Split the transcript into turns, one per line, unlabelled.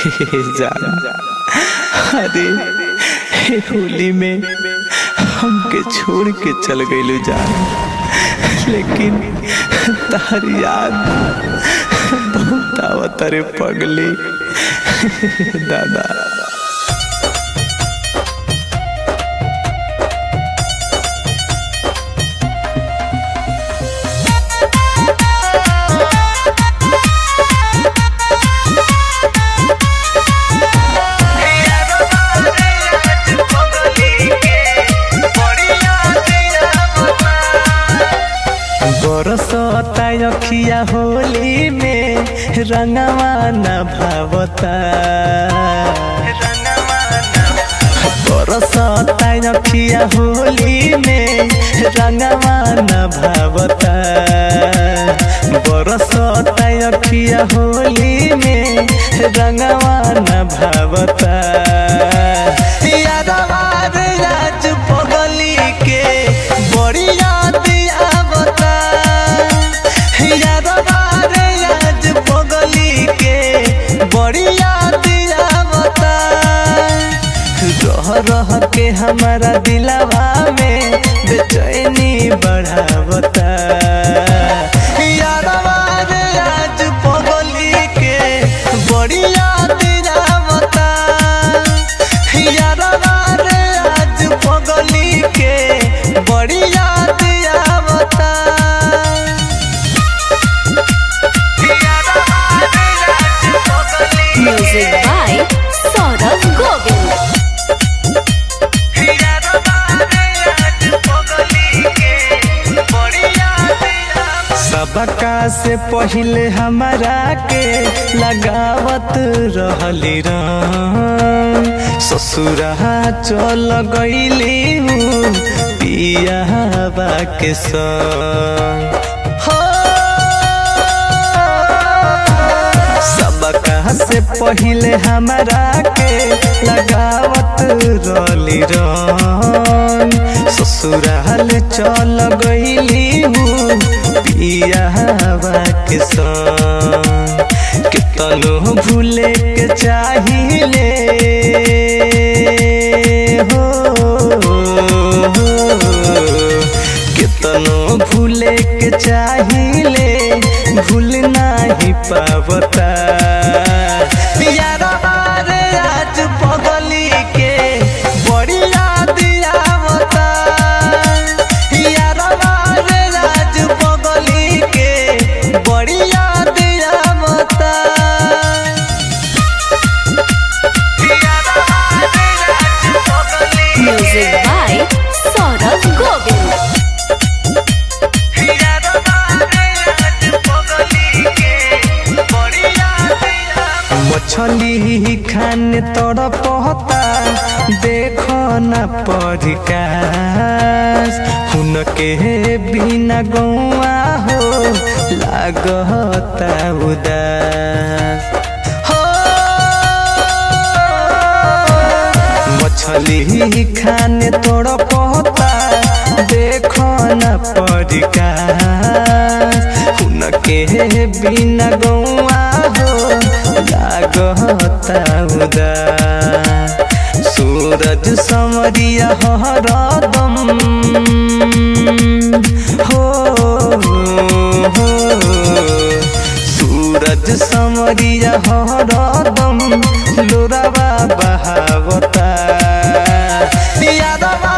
जान अरे होली में हमके छोड़ के चल गइलू जान, लेकिन तारी याद बहुत आवत रे पगली दादा। बरसता अखिया होली में रंगवा न भावता, बरसता अखिया होली में रंगवा न भावता, बरसता अखिया होली में रंगवा न भावता। यादवा रे आज पगली के बड़ी याद आवता, यादवा रे आज पगली के बड़ी याद आवता। रह रह के हमारा दिलवा में बेचैनी बढ़ावता, यादवा रे आज पगली के बड़ी याद आवता, यादवा रे आज पगली के बड़ी याद आवता।
Music by Saurabh Govind.
सबका से पहले हमारा के लगावत रहली रंग, ससुरा चल गईली पियावा के संग। सबका से पहले हमारा के लगावत रहली रंग, ससुराल चल गईली पियावा के संग। कितनो भूले के चाहिए हो, कितनो भूले के चाहिए भूल नहीं पावता। यादवा रे आज पगली के बड़ी याद आवता, यादवा रे आज पगली के बड़ी याद आवता।
Music by Saurabh Govind.
मछली खाने तड़पता देखो न परिकास, उनके बिना गौआ हो लागता उदास। मछली खाने तड़पता देखो न परिकास, उनके बिना गौआ हो लागता उदास। सूरज समरिया हरदम हो, सूरज समरिया हरदम लोरावा बहावता। यादवा